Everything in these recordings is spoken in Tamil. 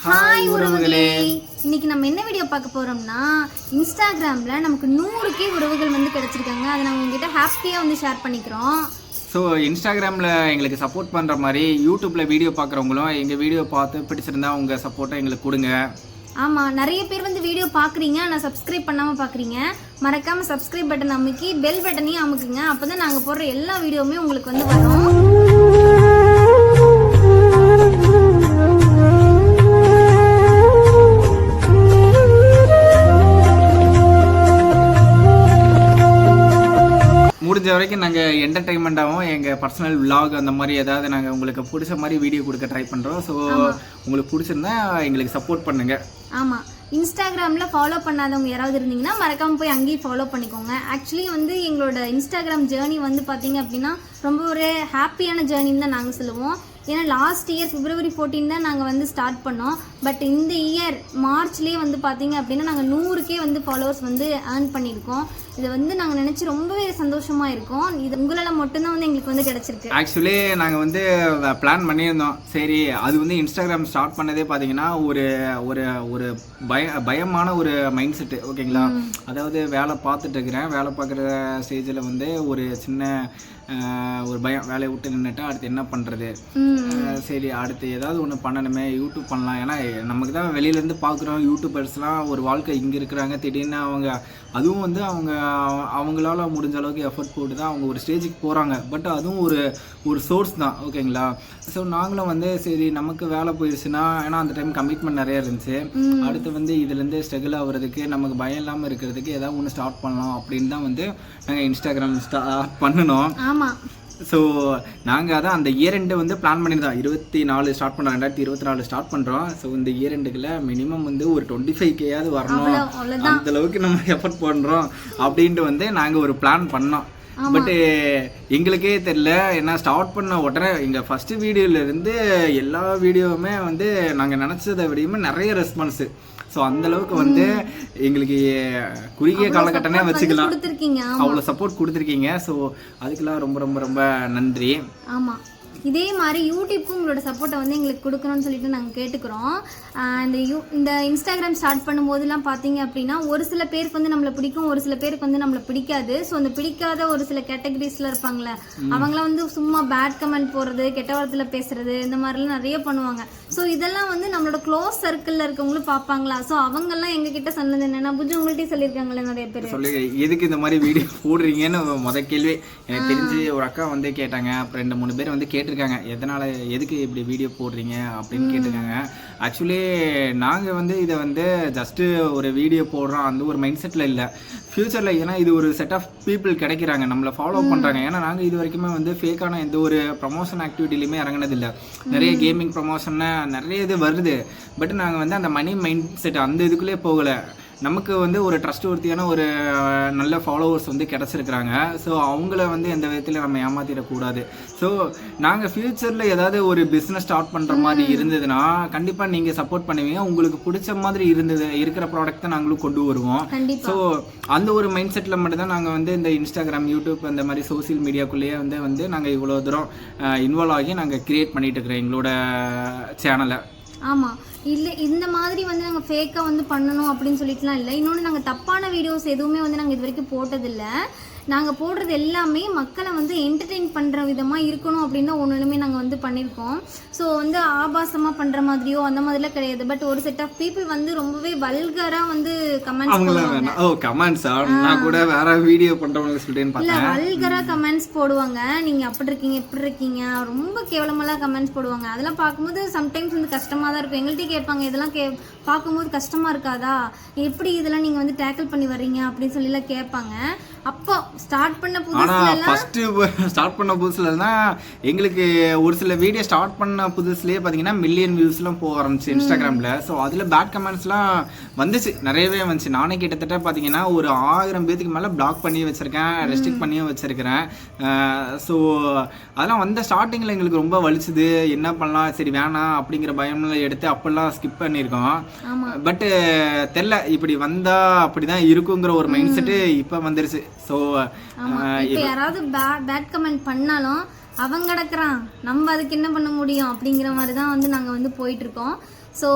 ஹாய் உறவுகளே, இன்னைக்கு நம்ம என்ன வீடியோ பார்க்க போறோம்னா இன்ஸ்டாகிராமில் நமக்கு 100K உறவுகள் வந்து கிடைச்சிருக்காங்க. அதை நாங்கள் உங்ககிட்ட ஹாப்பியாக வந்து ஷேர் பண்ணிக்கிறோம். ஸோ இன்ஸ்டாகிராமில் எங்களுக்கு சப்போர்ட் பண்ணுற மாதிரி யூடியூப்பில் வீடியோ பார்க்குறவங்களும் எங்கள் வீடியோ பார்த்து பிடிச்சிருந்தா உங்கள் சப்போர்ட்டை எங்களுக்கு கொடுங்க. ஆமாம், நிறைய பேர் வந்து வீடியோ பார்க்குறீங்க, ஆனால் சப்ஸ்கிரைப் பண்ணாமல் பார்க்குறீங்க. மறக்காமல் சப்ஸ்கிரைப் பட்டன் அமுக்கி பெல் பட்டனையும் அமுக்குங்க. அப்போ தான் நாங்கள் போடுற எல்லா வீடியோவுமே உங்களுக்கு வந்து வரும். முடிஞ்ச வரைக்கும் நாங்கள் என்டர்டைன்மெண்ட்டாகவும் எங்கள் பர்சனல் விலாக் அந்த மாதிரி ஏதாவது நாங்கள் உங்களுக்கு பிடிச்ச மாதிரி வீடியோ கொடுக்க ட்ரை பண்ணுறோம். ஸோ உங்களுக்கு பிடிச்சிருந்தா எங்களுக்கு சப்போர்ட் பண்ணுங்கள். ஆமாம், இன்ஸ்டாகிராமில் ஃபாலோ பண்ணாதவங்க யாராவது இருந்தீங்கன்னா மறக்காமல் போய் அங்கேயும் ஃபாலோ பண்ணிக்கோங்க. ஆக்சுவலி வந்து எங்களோட இன்ஸ்டாகிராம் ஜேர்னி வந்து பார்த்தீங்க அப்படின்னா ரொம்ப ஒரு ஹாப்பியான ஜேர்னின்னு தான் நாங்கள் சொல்லுவோம். ஏன்னா லாஸ்ட் இயர் February 14 தான் நாங்கள் வந்து ஸ்டார்ட் பண்ணோம். பட் இந்த இயர் மார்ச்லேயே வந்து பார்த்தீங்க அப்படின்னா நாங்கள் 100K வந்து ஃபாலோவர்ஸ் வந்து ஏர்ன் பண்ணியிருக்கோம். இதை வந்து நாங்கள் நினச்சி ரொம்பவே சந்தோஷமாக இருக்கோம். இது உங்களால் மட்டும்தான் வந்து எங்களுக்கு வந்து கிடச்சிருக்கு. ஆக்சுவலி நாங்கள் வந்து பிளான் பண்ணியிருந்தோம். சரி, அது வந்து இன்ஸ்டாகிராம் ஸ்டார்ட் பண்ணதே பார்த்தீங்கன்னா ஒரு ஒரு ஒரு பயமான ஒரு மைண்ட் செட்டு. ஓகேங்களா, அதாவது வேலை பார்த்துட்டு இருக்கிறேன். வேலை பார்க்குற ஸ்டேஜில் வந்து ஒரு சின்ன ஒரு பயம், வேலையை விட்டு நின்றுட்டா அடுத்து என்ன பண்ணுறது, சரி அடுத்து ஏதாவது ஒன்று பண்ணணுமே, யூடியூப் பண்ணலாம். ஏன்னா நமக்கு தான் வெளியிலேருந்து பார்க்குறோம் யூடியூபர்ஸ்லாம் ஒரு வாழ்க்கை இங்கே இருக்கிறாங்க. திடீர்னு அவங்க அதுவும் வந்து அவங்களால முடிஞ்ச அளவுக்கு எஃபர்ட் போட்டு தான் அவங்க ஒரு ஸ்டேஜுக்கு போகிறாங்க. பட் அதுவும் ஒரு சோர்ஸ் தான். ஓகேங்களா, ஸோ நாங்களும் வந்து சரி நமக்கு வேலை போயிடுச்சுன்னா, ஏன்னா அந்த டைம் கமிட்மெண்ட் நிறையா இருந்துச்சு. அடுத்து வந்து இதுலேருந்து ஸ்ட்ரகிள் ஆகுறதுக்கு நமக்கு பயம் இல்லாமல் இருக்கிறதுக்கு ஏதாவது ஒன்று ஸ்டார்ட் பண்ணலாம் அப்படின்னு தான் வந்து நாங்கள் இன்ஸ்டாகிராம் ஸ்டார்ட் பண்ணினோம். ஆமாம், ஸோ நாங்கள் அதான் அந்த இயர் எண்டு வந்து பிளான் பண்ணியிருந்தோம். 24 ஸ்டார்ட் பண்ணுறோம், 2024 ஸ்டார்ட் பண்ணுறோம். ஸோ இந்த இயர் எண்டுக்குள்ள மினிமம் வந்து ஒரு 25Kயாவது வரணும், அந்த அளவுக்கு நம்ம எஃபர்ட் பண்ணுறோம் அப்படின்ட்டு வந்து நாங்கள் ஒரு பிளான் பண்ணோம். பட்டு எங்களுக்கே தெரியல, ஏன்னா ஸ்டார்ட் பண்ண உடனே எங்கள் ஃபஸ்ட்டு வீடியோலேருந்து எல்லா வீடியோவுமே வந்து நாங்கள் நினச்சதை விடையுமே நிறைய ரெஸ்பான்ஸு. ஸோ அந்தளவுக்கு வந்து எங்களுக்கு குறுகிய காலகட்டமே வச்சுக்கலாம், அவ்வளோ சப்போர்ட் கொடுத்துருக்கீங்க. ஸோ அதுக்கெல்லாம் ரொம்ப ரொம்ப ரொம்ப நன்றி. ஆமாம், இதே மாதிரி யூடியூப்புக்கும் உங்களோட சப்போர்ட்டை வந்து எங்களுக்கு கொடுக்கணும்னு சொல்லிட்டு நாங்கள் கேட்டுக்கிறோம். இந்த இன்ஸ்டாகிராம் ஸ்டார்ட் பண்ணும்போதெல்லாம் பார்த்தீங்க அப்படின்னா ஒரு சில பேருக்கு வந்து நம்மளை பிடிக்கும், ஒரு சில பேருக்கு வந்து நம்மளை பிடிக்காது. ஸோ அந்த பிடிக்காத ஒரு சில கேட்டகரிஸில் இருப்பாங்களே, அவங்களாம் வந்து சும்மா பேட் கமெண்ட் போடுறது, கெட்ட வார்த்தையில் பேசுறது, இந்த மாதிரிலாம் நிறைய பண்ணுவாங்க. ஸோ இதெல்லாம் வந்து நம்மளோட க்ளோஸ் சர்க்கிளில் இருக்கவங்களும் பார்ப்பாங்களா. ஸோ அவங்கெல்லாம் எங்ககிட்ட சொன்னது என்னென்னா, புஜு உங்கள்கிட்ட சொல்லியிருக்காங்களே நிறைய பேர், சொல்லுங்க எதுக்கு இந்த மாதிரி வீடியோ போடுறீங்கன்னு முதல் கேள்வி எனக்கு தெரிஞ்சு ஒரு அக்கா வந்து கேட்டாங்க. அப்புறம் 2-3 பேர் வந்து கேட்டிருக்காங்க, எதனால் எதுக்கு இப்படி வீடியோ போடுறீங்க அப்படின்னு கேட்டிருக்காங்க. ஆக்சுவலி நாங்கள் வந்து இதை வந்து ஜஸ்ட்டு ஒரு வீடியோ போடுறோம் அந்த ஒரு மைண்ட் செட்டில் இல்லை. ஃப்யூச்சரில் ஏன்னா இது ஒரு செட் ஆஃப் பீப்புள் கிடைக்கிறாங்க, நம்மளை ஃபாலோ பண்ணுறாங்க. ஏன்னா நாங்கள் இது வரைக்குமே வந்து ஃபேக்கான எந்த ஒரு ப்ரமோஷன் ஆக்டிவிட்டிலையுமே இறங்கினதில்லை. நிறைய கேமிங் ப்ரமோஷன்னு நிறைய இது வருது. பட் நாங்கள் வந்து அந்த மணி மைண்ட் செட் அந்த இதுக்குள்ளே போகலை. நமக்கு வந்து ஒரு ட்ரஸ்ட் ஒர்த்தியான ஒரு நல்ல ஃபாலோவர்ஸ் வந்து கிடச்சிருக்கிறாங்க. ஸோ அவங்கள வந்து எந்த விதத்தில் நம்ம ஏமாற்றிடக்கூடாது. ஸோ நாங்கள் ஃப்யூச்சரில் ஏதாவது ஒரு பிஸ்னஸ் ஸ்டார்ட் பண்ணுற மாதிரி இருந்ததுன்னா கண்டிப்பாக நீங்கள் சப்போர்ட் பண்ணுவீங்க. உங்களுக்கு பிடிச்ச மாதிரி இருக்கிற ப்ராடக்ட்டை நாங்களும் கொண்டு வருவோம். ஸோ அந்த ஒரு மைண்ட் செட்டில் மட்டும்தான் நாங்கள் வந்து இந்த இன்ஸ்டாகிராம், யூடியூப் அந்த மாதிரி சோசியல் மீடியாக்குள்ளேயே வந்து நாங்கள் இவ்வளோ தூரம் இன்வால்வ் ஆகி நாங்கள் க்ரியேட் பண்ணிகிட்டு இருக்கிறோம் எங்களோட சேனலை. ஆமாம், இல்லை இந்த மாதிரி வந்து நாங்கள் ஃபேக்காக வந்து பண்ணணும் அப்படின்னு சொல்லிட்டுலாம் இல்லை. இன்னொன்று, நாங்கள் தப்பான வீடியோஸ் எதுவுமே வந்து நாங்கள் இது வரைக்கும் போட்டதில்லை. நாங்கள் போடுறது எல்லாமே மக்களை வந்து என்டர்டெயின் பண்ணுற விதமாக இருக்கணும் அப்படின்னு தான் ஒன்றுமே நாங்கள் வந்து பண்ணியிருக்கோம். ஸோ வந்து ஆபாசமாக பண்ணுற மாதிரியோ அந்த மாதிரிலாம் கிடையாது. பட் ஒரு செட் ஆஃப் பீப்புள் வந்து ரொம்பவே வல்கராக வந்து கமெண்ட்ஸ் போடுவாங்க. நீங்கள் அப்படி இருக்கீங்க, இப்படி இருக்கீங்க, ரொம்ப கேவலமெல்லாம் கமெண்ட்ஸ் போடுவாங்க. அதெல்லாம் பார்க்கும்போது சம்டைம்ஸ் வந்து கஷ்டமாக தான் இருக்கும். எங்கள்கிட்ட கேட்பாங்க, இதெல்லாம் பார்க்கும்போது கஷ்டமாக இருக்காதா, எப்படி இதெல்லாம் நீங்கள் வந்து டேக்கிள் பண்ணி வர்றீங்க அப்படின்னு சொல்லிலாம் கேட்பாங்க. அப்போ ஸ்டார்ட் பண்ண புதுசுல தான் எங்களுக்கு ஒரு சில வீடியோ ஸ்டார்ட் பண்ண புதுசுலேயே பார்த்தீங்கன்னா மில்லியன் வியூஸ்லாம் போக ஆரம்பிச்சு இன்ஸ்டாகிராமில். ஸோ அதில் பேட் கமெண்ட்ஸ்லாம் வந்துச்சு, நிறையவே வந்துச்சு. நானே கிட்டத்தட்ட பார்த்தீங்கன்னா ஒரு 1000 பேத்துக்கு மேலே பிளாக் பண்ணி வச்சுருக்கேன், ரெஸ்ட்ரிக்ட் பண்ணியும் வச்சுருக்கிறேன். ஸோ அதெல்லாம் வந்த ஸ்டார்டிங்கில் எங்களுக்கு ரொம்ப வலிச்சுது. என்ன பண்ணலாம், சரி வேணாம் அப்படிங்கிற பயம்லாம் எடுத்து அப்போல்லாம் ஸ்கிப் பண்ணியிருக்கோம். பட்டு தெரில, இப்படி வந்தால் அப்படி தான் இருக்குங்கிற ஒரு மைண்ட் செட்டு இப்போ வந்துருச்சு. ஸோ இப்போ யாராவது பேட் கமெண்ட் பண்ணாலும் அவன் கிடக்குறான், நம்ம அதுக்கு என்ன பண்ண முடியும் அப்படிங்கிற மாதிரி தான் வந்து நாங்கள் வந்து போயிட்டுருக்கோம். ஸோ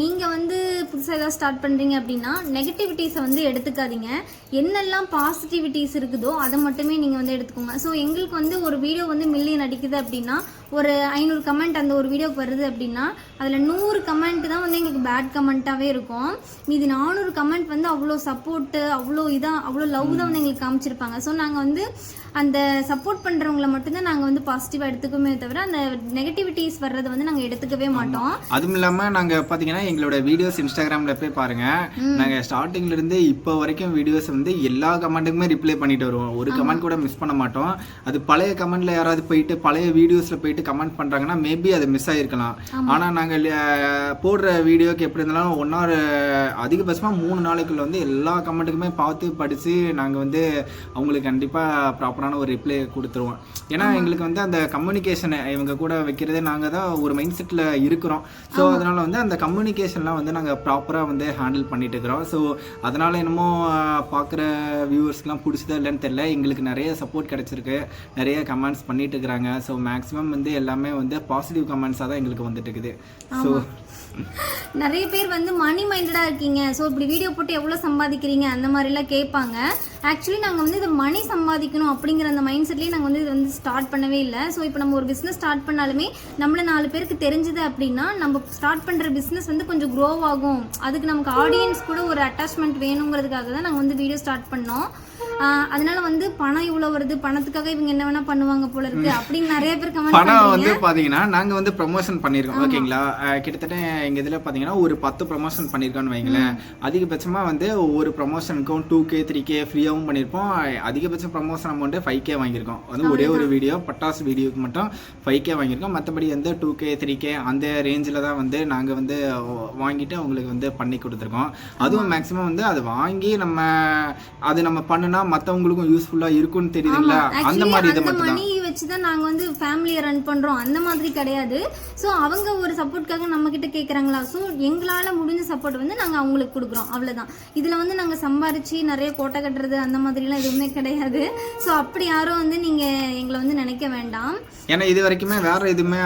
நீங்கள் வந்து புதுசாக ஏதாவது ஸ்டார்ட் பண்ணுறீங்க அப்படின்னா நெகட்டிவிட்டிஸை வந்து எடுத்துக்காதீங்க. என்னெல்லாம் பாசிட்டிவிட்டிஸ் இருக்குதோ அதை மட்டுமே நீங்கள் வந்து எடுத்துக்கோங்க. ஸோ எங்களுக்கு வந்து ஒரு வீடியோ வந்து மில்லியன் அடிக்குது அப்படின்னா, ஒரு 500 கமெண்ட் அந்த ஒரு வீடியோக்கு வருது அப்படின்னா, அதில் 100 கமெண்ட் தான் வந்து எங்களுக்கு பேட் கமெண்ட்டாகவே இருக்கும். மீதி 400 கமெண்ட் வந்து அவ்வளோ சப்போர்ட்டு, அவ்வளோ லவ் தான் வந்து எங்களுக்கு காமிச்சிருப்பாங்க. ஸோ நாங்கள் வந்து அந்த சப்போர்ட் பண்ணுறவங்கள மட்டும்தான் நாங்கள் வந்து பாசிட்டிவாக எடுத்துக்கோமே தவிர அந்த நெகட்டிவிட்டிஸ் வர்றதை வந்து நாங்கள் எடுத்துக்கவே மாட்டோம். அதுவும் இல்லாமல் நாங்கள் பார்த்தீங்கன்னா எங்களோட வீடியோஸ் இன்ஸ்டாகிராமில் போய் பாருங்கள். நாங்கள் ஸ்டார்டிங்லேருந்து இப்போ வரைக்கும் வீடியோஸ் வந்து எல்லா கமெண்ட்டுக்குமே ரிப்ளை பண்ணிட்டு வருவோம். ஒரு கமெண்ட் கூட மிஸ் பண்ண மாட்டோம். அது பழைய கமெண்ட்டில் யாராவது போயிட்டு பழைய வீடியோஸில் போயிட்டு கமெண்ட் பண்ணுறாங்கன்னா மேபி அது மிஸ் ஆகிருக்கலாம். ஆனால் நாங்கள் போடுற வீடியோக்கு எப்படி இருந்தாலும் 1 hour அதிகபட்சமாக 3 நாளைக்குள்ள வந்து எல்லா கமெண்ட்டுக்குமே பார்த்து படித்து நாங்கள் வந்து அவங்களுக்கு கண்டிப்பாக ப்ராப்பரான ஒரு ரிப்ளை கொடுத்துருவோம். ஏன்னா எங்களுக்கு வந்து அந்த கம்யூனிகேஷனை இவங்க கூட வைக்கிறதே நாங்கள் தான் ஒரு மைண்ட் செட்டில் இருக்கிறோம். ஸோ அதனால் வந்து அந்த கம்யூனிகேஷன்லாம் வந்து நாங்கள் ப்ராப்பராக வந்து ஹேண்டில் பண்ணிட்டு இருக்கிறோம். ஸோ அதனால் என்னமோ பார்க்குற வியூவர்ஸ்க்குலாம் பிடிச்சதா இல்லைன்னு தெரியல, எங்களுக்கு நிறைய சப்போர்ட் கிடச்சிருக்கு, நிறைய கமெண்ட்ஸ் பண்ணிட்டு இருக்கிறாங்க. ஸோ மேக்ஸிமம் வந்து எல்லாமே வந்து பாசிட்டிவ் கமெண்ட்ஸாக தான் எங்களுக்கு வந்துட்டு இருக்குது. ஸோ நிறைய பேர் வந்து மணி மைண்டடாக இருக்கீங்க, ஸோ இப்படி வீடியோ போட்டு எவ்வளோ சம்பாதிக்கிறீங்க அந்த மாதிரிலாம் கேட்பாங்க. ஆக்சுவலி நாங்கள் வந்து இதை மணி சம்பாதிக்கணும் அப்படிங்கிற அந்த மைண்ட் செட்லேயே நாங்கள் வந்து இதை வந்து ஸ்டார்ட் பண்ணவே இல்லை. ஸோ இப்போ நம்ம ஒரு பிஸ்னஸ் ஸ்டார்ட் பண்ணாலுமே நம்மளை 4 பேருக்கு தெரிஞ்சுது அப்படின்னா நம்ம ஸ்டார்ட் பண்ணுற பிஸ்னஸ் வந்து கொஞ்சம் க்ரோ ஆகும். அதுக்கு நமக்கு ஆடியன்ஸ் கூட ஒரு அட்டாச்மெண்ட் வேணுங்கிறதுக்காக தான் நாங்கள் வந்து வீடியோ ஸ்டார்ட் பண்ணோம். அதனால வந்து பணம் இவ்வளோ வருது, பணத்துக்காக இவங்க என்ன வேணா பண்ணுவாங்க போல இருக்கு அப்படின்னு நிறைய பேர் கமெண்ட் பணம் வந்து பாத்தீங்கன்னா நாங்கள் வந்து ப்ரொமோஷன் பண்ணியிருக்கோம். ஓகேங்களா, கிட்டத்தட்ட எங்கள் இதில் பார்த்தீங்கன்னா ஒரு 10 ப்ரொமோஷன் பண்ணியிருக்கோன்னு வைங்களேன். அதிகபட்சமாக வந்து ஒவ்வொரு ப்ரொமோஷனுக்கும் 2K 3K ஃப்ரீயாகவும் பண்ணியிருப்போம். அதிகபட்ச ப்ரொமோஷன் அமௌண்ட்டு 5K வாங்கியிருக்கோம். அது ஒரே ஒரு வீடியோ பட்டாசு வீடியோக்கு மட்டும் 5K வாங்கியிருக்கோம். மற்றபடி வந்து 2K 3K அந்த ரேஞ்சில் தான் வந்து நாங்கள் வந்து வாங்கிட்டு அவங்களுக்கு வந்து பண்ணி கொடுத்துருக்கோம். அதுவும் மேக்ஸிமம் வந்து அது வாங்கி நம்ம பண்ணுனா மற்றவங்களுக்கும் யூஸ்ஃபுல்லாக இருக்கும்னு தெரியுதுங்களா, அந்த மாதிரி இதை மட்டும் மணி வச்சு தான் நாங்கள் வந்து ஃபேமிலியை ரன் பண்ணுறோம், அந்த மாதிரி கிடையாது. ஸோ அவங்க ஒரு சப்போர்ட்காக நம்ம கிட்ட கேட்குறாங்களா, ஸோ எங்களால் முடிஞ்ச சப்போர்ட் வந்து நாங்கள் அவங்களுக்கு கொடுக்குறோம், அவ்வளோதான். இதில் வந்து நாங்கள் சம்பாரிச்சு நிறைய கோட்டை கட்டுறது அந்த மாதிரிலாம் எதுவுமே கிடையாது. ஸோ அப்படி யாரும் வந்து நீங்கள் எங்களை வந்து நினைக்க வேண்டாம். ஏன்னா இது வரைக்குமே வேற எதுவுமே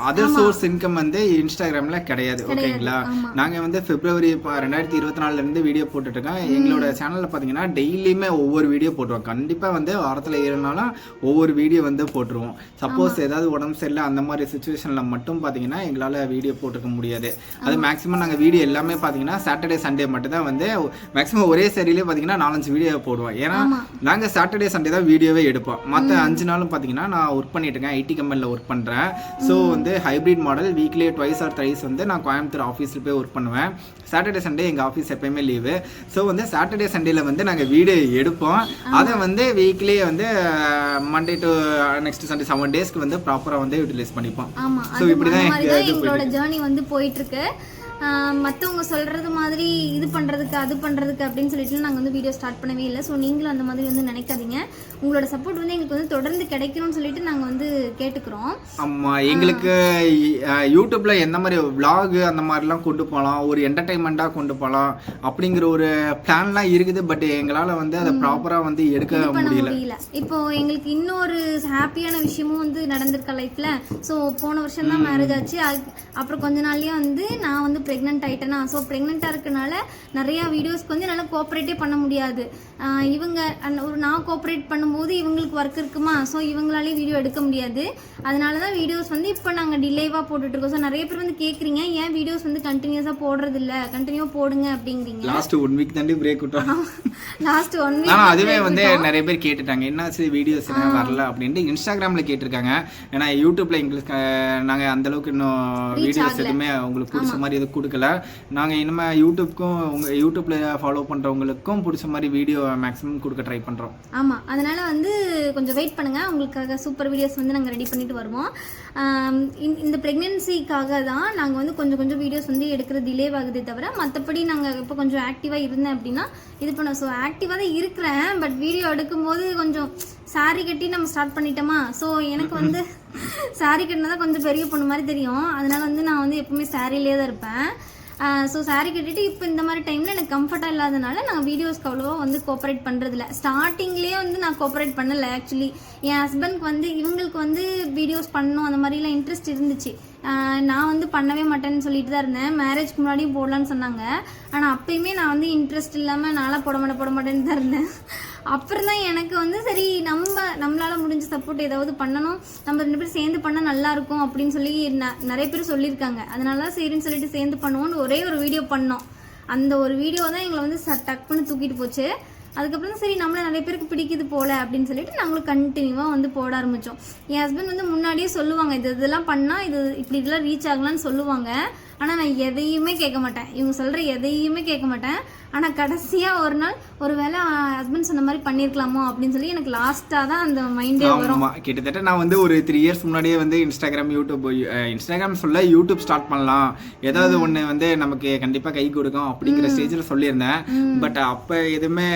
அதர் சோர்ஸ் இன்கம் வந்து இன்ஸ்டாகிராம்ல கிடையாது. ஓகேங்களா, நாங்கள் வந்து February 2024 வீடியோ போட்டுட்டு இருக்கோம். எங்களோட சேனல்ல பார்த்தீங்கன்னா டெய்லியுமே ஒவ்வொரு வீடியோ போட்டுருவோம். கண்டிப்பாக வந்து வாரத்தில் 7 நாளும் ஒவ்வொரு வீடியோ வந்து போட்டுருவோம். சப்போஸ் ஏதாவது உடம்பு சரியில்லை அந்த மாதிரி சுச்சுவேஷனில் மட்டும் பார்த்தீங்கன்னா எங்களால் வீடியோ போட்டுக்க முடியாது. அது மேக்ஸிமம் நாங்கள் வீடியோ எல்லாமே பார்த்தீங்கன்னா சாட்டர்டே சண்டே மட்டும் தான் வந்து மேக்ஸிமம் ஒரே சரியிலே பார்த்தீங்கன்னா 4-5 வீடியோ போடுவோம். ஏன்னா நாங்கள் சாட்டர்டே சண்டே தான் வீடியோவே எடுப்போம். மற்ற 5 நாளும் பார்த்தீங்கன்னா நான் ஒர்க் பண்ணிட்டு இருக்கேன், ஐடி கம்பெனியில் ஒர்க் பண்ணுறேன். ஸோ வந்து ஹைப்ரிட் மாடல் வீக்லி 2 or 3 வந்து நான் கோயம்புத்தூர் ஆஃபீஸில் போய் ஒர்க் பண்ணுவேன். சாட்டர்டே சண்டே எங்கள் ஆஃபீஸ் எப்பயுமே லீவு. ஸோ வந்து சாட்டர்டே சண்டேல வந்து நாங்கள் வீடியோ எடுப்போம். அதை வந்து வீக்லி வந்து மண்டே டு நெக்ஸ்ட் சண்டே 7 டேஸ்க்கு வந்து ப்ராப்பராக வந்து யூட்டிலைஸ் பண்ணிப்போம். ஸோ இப்படி தான் எங்களோட ஜேர்னி வந்து போயிட்டு இருக்கு. மற்றவங்க சொல்கிறது மாதிரி இது பண்ணுறதுக்கு அது பண்ணுறதுக்கு அப்படின்னு சொல்லிட்டு நாங்கள் வந்து வீடியோ ஸ்டார்ட் பண்ணவே இல்லை. ஸோ நீங்களும் அந்த மாதிரி வந்து நினைக்காதீங்க. உங்களோட சப்போர்ட் வந்து எங்களுக்கு வந்து தொடர்ந்து கிடைக்கணும்னு சொல்லிட்டு நாங்கள் வந்து கேட்டுக்கிறோம். ஆமாம், எங்களுக்கு யூடியூப்ல எந்த மாதிரி vlog அந்த மாதிரிலாம் கொண்டு போகலாம், ஒரு என்டர்டைன்மெண்ட்டாக கொண்டு போகலாம் அப்படிங்கிற ஒரு பிளான்லாம் இருக்குது. பட் எங்களால் வந்து அதை ப்ராப்பராக வந்து எடுக்க முடியல. இப்போ எங்களுக்கு இன்னொரு ஹாப்பியான விஷயமும் வந்து நடந்திருக்க லைஃப்பில். ஸோ போன வருஷம் தான் மேரேஜ் ஆச்சு. அப்புறம் கொஞ்ச நாள்லேயே வந்து நான் வந்து ப்ரெக்னென்ட் ஆகிட்டேனா. ஸோ ப்ரெக்னெண்ட்டாக இருக்கனால நிறையா வீடியோஸ்க்கு வந்து என்னால் கோஆப்ரேட்டே பண்ண முடியாது. இவங்க நான் கோஆப்ரேட் பண்ணும்போது இவங்களுக்கு ஒர்க் இருக்குமா, ஸோ இவங்களாலே வீடியோ எடுக்க முடியாது. அதனால தான் வீடியோஸ் வந்து இப்போ நாங்கள் டிலேவாக போட்டுட்ருக்கோம். ஸோ நிறைய பேர் வந்து கேட்குறீங்க, ஏன் வீடியோஸ் வந்து கண்டினியூஸாக போடுறது இல்லை, கண்டினியூவாக போடுங்க அப்படிங்கிறீங்க. லாஸ்ட் 1 வீக் தாண்டி பிரேக் விட்டோம். லாஸ்ட் 1 வீக் ஆனால் அதுவே வந்து நிறைய பேர் கேட்டுட்டாங்க, என்னாச்சு வீடியோஸ் என்ன வரல அப்படின்ட்டு இன்ஸ்டாகிராமில் கேட்டிருக்காங்க. ஏன்னா யூடியூப்ல எங்களுக்கு நாங்கள் அந்தளவுக்கு இன்னும் வீடியோஸ் எதுவுமே உங்களுக்கு பிடிச்ச மாதிரி எதுவும் கொடுக்கல. நாங்கள் இனிமேல் யூடியூப்க்கும் உங்கள் யூடியூப்ல ஃபாலோ பண்ணுறவங்களுக்கும் பிடிச்ச மாதிரி வீடியோ மேக்ஸிமம் கொடுக்க ட்ரை பண்ணுறோம். ஆமாம், அதனால் வந்து கொஞ்சம் வெயிட் பண்ணுங்கள். உங்களுக்காக சூப்பர் வீடியோஸ் வந்து நாங்கள் ரெடி பண்ணிட்டு வருவோம். இந்த ப்ரெக்னென்சிக்காக தான் நாங்கள் வந்து கொஞ்சம் வீடியோஸ் வந்து எடுக்கிறது டிலே ஆகுதே தவிர மற்றபடி நாங்கள் இப்போ கொஞ்சம் ஆக்டிவாக இருந்தேன் அப்படின்னா இது பண்ணோம். ஸோ ஆக்டிவாக தான் இருக்கிறேன். பட் வீடியோ எடுக்கும்போது கொஞ்சம் சாரி கட்டி நம்ம ஸ்டார்ட் பண்ணிட்டோமா. ஸோ எனக்கு வந்து சாரி கட்டினா தான் கொஞ்சம் பெரிய பொண்ணு மாதிரி தெரியும். அதனால் வந்து நான் வந்து எப்பவுமே சாரிலே தான் இருப்பேன். ஸோ சாரி கட்டிட்டு இப்போ இந்த மாதிரி டைமில் எனக்கு கம்ஃபர்ட்டாக இல்லாதனால நாங்கள் வீடியோஸ்க்கு அவ்வளோவா வந்து கோஆப்ரேட் பண்ணுறதில்ல. ஸ்டார்டிங்லேயே வந்து நான் கோஆப்ரேட் பண்ணலை. ஆக்சுவலி என் ஹஸ்பண்ட்க்கு வந்து இவங்களுக்கு வந்து வீடியோஸ் பண்ணணும் அந்த மாதிரிலாம் இன்ட்ரெஸ்ட் இருந்துச்சு. நான் வந்து பண்ணவே மாட்டேன்னு சொல்லிட்டு தான் இருந்தேன். மேரேஜ்க்கு முன்னாடியும் போடலான்னு சொன்னாங்க. ஆனால் அப்பயுமே நான் வந்து இன்ட்ரெஸ்ட் இல்லாமல் நான்லாம் போட மாட்டேன்னு தான் இருந்தேன். அப்புறம் தான் எனக்கு வந்து சரி நம்மளால் முடிஞ்ச சப்போர்ட் ஏதாவது பண்ணணும், நம்ம 2 பேரும் சேர்ந்து பண்ணால் நல்லாயிருக்கும் அப்படின்னு சொல்லி நிறைய பேர் சொல்லியிருக்காங்க. அதனால தான் சரின்னு சொல்லிட்டு சேர்ந்து பண்ணுவோன்னு ஒரே ஒரு வீடியோ பண்ணோம். அந்த ஒரு வீடியோ தான் எங்களை வந்து டக்குன்னு தூக்கிட்டு போச்சு. அதுக்கப்புறம் சரி நம்மளை நிறைய பேருக்கு பிடிக்குது போல அப்படின்னு சொல்லிட்டு நாங்களும் கண்டினியூவாக வந்து போட ஆரம்பித்தோம். என் ஹஸ்பண்ட் வந்து முன்னாடியே சொல்லுவாங்க, இதெல்லாம் பண்ணால் இதெல்லாம் ரீச் ஆகலான்னு சொல்லுவாங்க. ஆனால் நான் எதையுமே கேட்க மாட்டேன், இவங்க சொல்கிற எதையுமே கேட்க மாட்டேன். ஆனால் கடைசியாக ஒரு நாள் ஒரு வேளை ஹஸ்பண்ட் சொன்ன மாதிரி பண்ணியிருக்கலாமோ அப்படின்னு சொல்லி எனக்கு லாஸ்ட்டாக தான் அந்த மைண்டே வரும். கிட்டத்தட்ட நான் வந்து ஒரு 3 இயர்ஸ் முன்னாடியே வந்து இன்ஸ்டாகிராம் யூடியூப் ஸ்டார்ட் பண்ணலாம், ஏதாவது ஒன்று வந்து நமக்கு கண்டிப்பாக கை கொடுக்கும் அப்படிங்கிற ஸ்டேஜில் சொல்லியிருந்தேன். பட் அப்போ எதுவுமே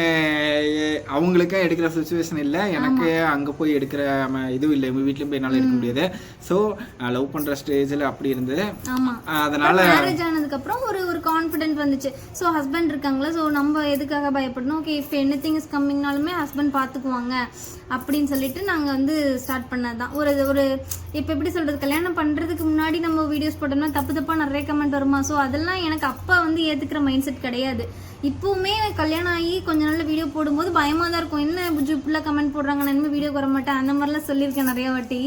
அவங்களுக்கே எடுக்கிற சுச்சுவேஷன் இல்லை, எனக்கு அங்கே போய் எடுக்கிற இதுவும் இல்லை, வீட்லேயும் போய் என்னால் எடுக்க முடியாது. ஸோ லவ் பண்ணுற ஸ்டேஜில் அப்படி இருந்தது. ஆமாம், அதனால மேரேஜ் ஆனதுக்கப்புறம் ஒரு கான்ஃபிடென்ட் வந்துச்சு. ஸோ ஹஸ்பண்ட் இருக்காங்களா, ஸோ நம்ம எதுக்காக பயப்படணும், ஓகே இஃப் எனிதிங் இஸ் கம்மிங்னாலுமே ஹஸ்பண்ட் பார்த்துக்குவாங்க அப்படின்னு சொல்லிட்டு நாங்கள் வந்து ஸ்டார்ட் பண்ணது தான். ஒரு இப்போ எப்படி சொல்கிறது, கல்யாணம் பண்ணுறதுக்கு முன்னாடி நம்ம வீடியோஸ் போட்டோம்னா தப்பாக நிறைய கமெண்ட் வருமா. ஸோ அதெல்லாம் எனக்கு அப்போ வந்து ஏற்றுக்கிற மைண்ட் செட் கிடையாது. இப்போவுமே கல்யாணம் ஆகி கொஞ்ச நாளில் வீடியோ போடும்போது பயமாக தான் இருக்கும், என்ன புஜு இப்படிலாம் கமெண்ட் போடுறாங்க, நான் இனிமேல் வீடியோக்கு வர மாட்டேன் அந்த மாதிரிலாம் சொல்லியிருக்கேன் நிறைய வாட்டி.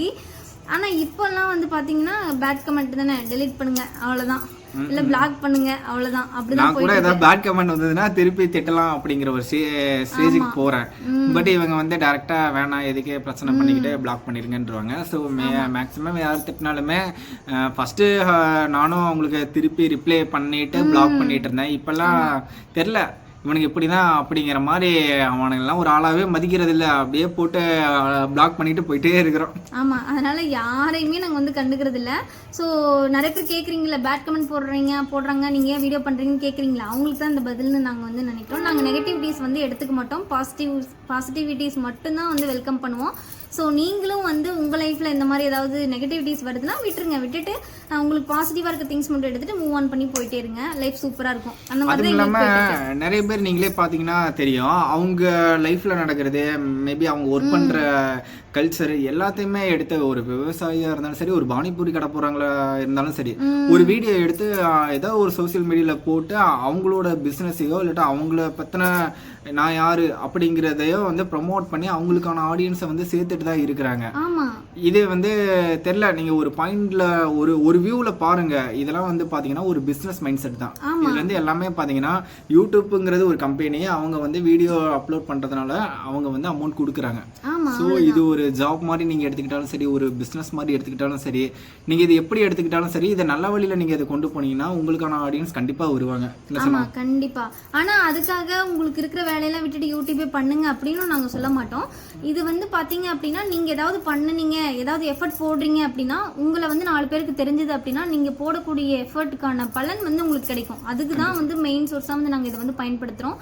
ஆனால் இப்போல்லாம் வந்து பார்த்தீங்கன்னா பேட் கமெண்ட் தானே, டெலீட் பண்ணுங்க அவ்வளோதான், இல்லை பிளாக் பண்ணுங்க அவ்வளோதான். அப்படிதான் கூட ஏதாவது பேட் கமெண்ட் வந்ததுன்னா திருப்பி திட்டலாம் அப்படிங்கிற ஒரு ஸ்டேஜுக்கு போகிறேன். பட் இவங்க வந்து டேரெக்டா வேணாம், எதுக்கே பிரச்சனை பண்ணிக்கிட்டு பிளாக் பண்ணிருங்கன்றவாங்க. ஸோ மேக்ஸிமம் யார் திட்டினாலுமே ஃபர்ஸ்ட்டு நானும் அவங்களுக்கு திருப்பி ரிப்ளை பண்ணிட்டு பிளாக் பண்ணிட்டு இருந்தேன். இப்போல்லாம் தெரில இவனுக்கு இப்படி தான் அப்படிங்கிற மாதிரி அவனுங்கெல்லாம் ஒரு ஆளாகவே மதிக்கிறது இல்லை, அப்படியே போட்டு பிளாக் பண்ணிட்டு போயிட்டே இருக்கிறோம். ஆமாம், அதனால யாரையுமே நாங்கள் வந்து கண்டுக்கிறது இல்லை. ஸோ நிறைய பேர் கேட்குறீங்களா, பேட் கமெண்ட் போடுறாங்க நீங்கள் ஏன் வீடியோ பண்ணுறீங்கன்னு கேட்குறீங்களா, அவங்களுக்கு தான் இந்த பதில்னு நாங்கள் வந்து நினைக்கிறோம். நாங்கள் நெகட்டிவிட்டிஸ் வந்து எடுத்துக்க மாட்டோம், பாசிட்டிவிட்டிஸ் மட்டும்தான் வந்து வெல்கம் பண்ணுவோம். ஸோ நீங்களும் வந்து உங்கள் லைஃப்பில் இந்த மாதிரி ஏதாவது நெகட்டிவிட்டிஸ் வருதுன்னா விட்டுட்டு உங்களுக்கு பாசிட்டிவாக இருக்க திங்ஸ் மட்டும் எடுத்துகிட்டு மூவ் ஆன் பண்ணி போயிட்டே இருங்க, லைஃப் சூப்பராக இருக்கும். அந்த மாதிரி இல்லாமல் நிறைய பேர் நீங்களே பார்த்தீங்கன்னா தெரியும், அவங்க லைஃப்பில் நடக்கிறது மேபி அவங்க ஒர்க் பண்ணுற கல்ச்சர் எல்லாத்தையுமே எடுத்து, ஒரு விவசாயியாக இருந்தாலும் சரி, ஒரு பானிபூரி கடை போகிறாங்களா இருந்தாலும் சரி, ஒரு வீடியோ எடுத்து ஏதோ ஒரு சோசியல் மீடியாவில் போட்டு அவங்களோட பிஸ்னஸையோ இல்லாட்டா அவங்கள பற்றின நான் யாரு அப்படிங்கிறதையோ வந்து ப்ரொமோட் பண்ணி அவங்களுக்கான ஆடியன்ஸை வந்து சேர்த்துட்டு தான் இருக்கிறாங்க. இது வந்து தெரியல, நீங்க ஒரு பாயிண்ட்ல ஒரு வியூல பாருங்க, இதெல்லாம் வந்து பாத்தீங்கன்னா ஒரு பிசினஸ் மைண்ட் செட் தான். இதுல இருந்து எல்லாமே பாத்தீங்கன்னா யூடியூப்ங்கிறது ஒரு கம்பெனி, அவங்க வந்து வீடியோ அப்லோட் பண்றதுனால அவங்க வந்து அமௌண்ட் கொடுக்குறாங்க. ஸோ இது ஒரு ஜாப் மாதிரி நீங்க எடுத்துக்கிட்டாலும் சரி, ஒரு பிசினஸ் மாதிரி எடுத்துக்கிட்டாலும் சரி, நீங்க இது எப்படி எடுத்துக்கிட்டாலும் சரி, இதை நல்ல வழியில நீங்க இதை கொண்டு போனீங்கன்னா உங்களுக்கான ஆடியன்ஸ் கண்டிப்பா வருவாங்க. ஆமா கண்டிப்பா. ஆனா அதுக்காக உங்களுக்கு இருக்கிற வேலையெல்லாம் விட்டுட்டு யூடியூபே பண்ணுங்க அப்படின்னு நாங்க சொல்ல மாட்டோம். இது வந்து பாத்தீங்க அப்படின்னா நீங்க ஏதாவது பண்ணுனீங்க, ஏதாவது எஃபர்ட் போடுறீங்க அப்படின்னா உங்களை வந்து 4 பேருக்கு தெரிஞ்சது அப்படின்னா நீங்க போடக்கூடிய எஃபர்ட்டுக்கான பலன் வந்து உங்களுக்கு கிடைக்கும். அதுக்கு தான் வந்து மெயின் சோர்ஸா வந்து நாங்க இதை வந்து பயன்படுத்துறோம்.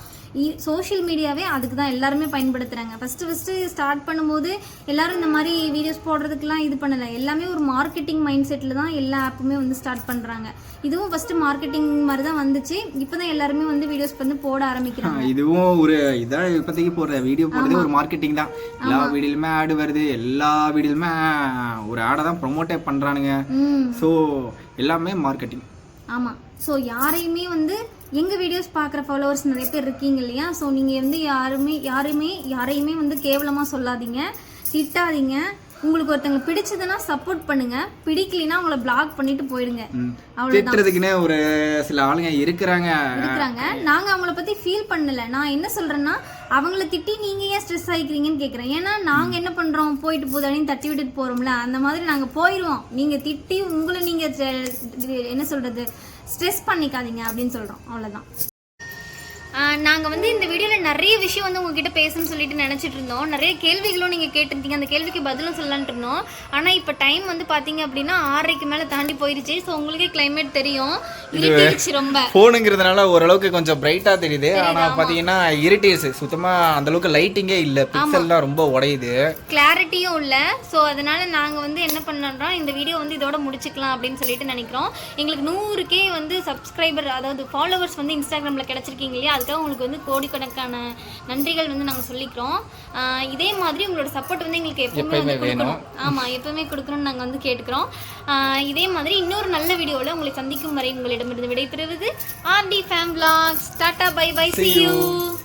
சோஷியல் மீடியாவே அதுக்கு தான் எல்லாருமே பயன்படுத்துறாங்க. ஃபர்ஸ்ட் ஸ்டார்ட் பண்ணும்போது எல்லாரும் இந்த மாதிரி வீடியோஸ் போடுறதுக்குலாம் இது பண்ணல, எல்லாமே ஒரு மார்க்கெட்டிங் மைண்ட் செட்ல தான் எல்லா ஆப்புமே வந்து ஸ்டார்ட் பண்றாங்க. இதுவும் ஃபர்ஸ்ட் மார்க்கெட்டிங் மாதிரி தான் வந்துச்சு, இப்போதான் எல்லாருமே வந்து வீடியோஸ் வந்து போட ஆரம்பிக்கிறாங்க. இதுவும் ஒரு இதான் இப்போதைக்கு போடுற வீடியோ போடுறதே ஒரு மார்க்கெட்டிங் தான். எல்லா வீடியோலுமே ஆடு வருது, எல்லா வீடியோலுமே ஒரு ஆடை தான் ப்ரொமோட்டே பண்றானுங்க. ஸோ எல்லாமே மார்க்கெட்டிங். ஆமா. ஸோ யாரையுமே வந்து எங்கள் வீடியோஸ் பார்க்குற ஃபாலோவர்ஸ் நிறைய பேர் இருக்கீங்க இல்லையா, ஸோ நீங்கள் வந்து யாரையுமே வந்து கேவலமாக சொல்லாதீங்க, திட்டாதீங்க. உங்களுக்கு ஒருத்தங்க பிடிச்சதுன்னா சப்போர்ட் பண்ணுங்க, பிடிக்கலைன்னா உங்களை பிளாக் பண்ணிட்டு போயிடுங்க. அவ்வளவுதான். ஒரு சில ஆளுங்க இருக்கிறாங்க. நாங்க அவங்கள பத்தி ஃபீல் பண்ணல. நான் என்ன சொல்றேன்னா அவங்கள திட்டி நீங்க ஏன் ஸ்ட்ரெஸ் ஆகிக்கிறீங்கன்னு கேக்குறேன். ஏன்னா நாங்க என்ன பண்றோம், போயிட்டு போதாடின்னு தட்டி விட்டுட்டு போறோம்ல, அந்த மாதிரி நாங்க போயிடுவோம். நீங்க திட்டி உங்களை நீங்க என்ன சொல்றது ஸ்ட்ரெஸ் பண்ணிக்காதீங்க அப்படின்னு சொல்றோம். அவ்வளவுதான். நாங்கள் வந்து இந்த வீடியோவில் நிறைய விஷயம் வந்து உங்ககிட்ட பேசணும்னு சொல்லிட்டு நினச்சிட்டு இருந்தோம். நிறைய கேள்விகளும் நீங்கள் கேட்டிருந்தீங்க, அந்த கேள்விக்கு பதிலும் சொல்லலான்ட்டு இருந்தோம். ஆனால் இப்போ டைம் வந்து பார்த்தீங்க அப்படின்னா 6:30 மேலே தாண்டி போயிருச்சு. ஸோ உங்களுக்கே கிளைமேட் தெரியும், இருட்டிடுச்சு ரொம்ப. ஃபோனுங்கிறதுனால ஓரளவுக்கு கொஞ்சம் பிரைட்டாக தெரியுது, ஆனால் பார்த்தீங்கன்னா இருட்டிடுச்சு. சுத்தமாக அந்தளவுக்கு லைட்டிங்கே இல்லை, பிக்சல்லாம் ரொம்ப உடையுது, கிளாரிட்டியும் இல்லை. ஸோ அதனால் நாங்கள் வந்து என்ன பண்ணோம்னா இந்த வீடியோ வந்து இதோட முடிச்சுக்கலாம் அப்படின்னு சொல்லிட்டு நினைக்கிறோம். எங்களுக்கு 100K வந்து சப்ஸ்கிரைபர், அதாவது ஃபாலோவர்ஸ் வந்து இன்ஸ்டாகிராமில் கிடச்சிருக்கீங்க இல்லையா, அதுக்காக உங்களுக்கு வந்து கோடிக்கணக்கான நன்றிகள் வந்து நாங்கள் சொல்லிக்கிறோம். இதே மாதிரி உங்களோட சப்போர்ட் வந்து எங்களுக்கு எப்பவுமே வந்து கொடுக்கணும். ஆமாம், எப்பவுமே கொடுக்கணும்னு நாங்கள் வந்து கேட்டுக்கிறோம். இதே மாதிரி இன்னொரு நல்ல வீடியோவில் உங்களை சந்திக்கும் வரை உங்களிடமிருந்து விடைபெறுவது RD Fam Vlogs. Tata, bye bye, see you.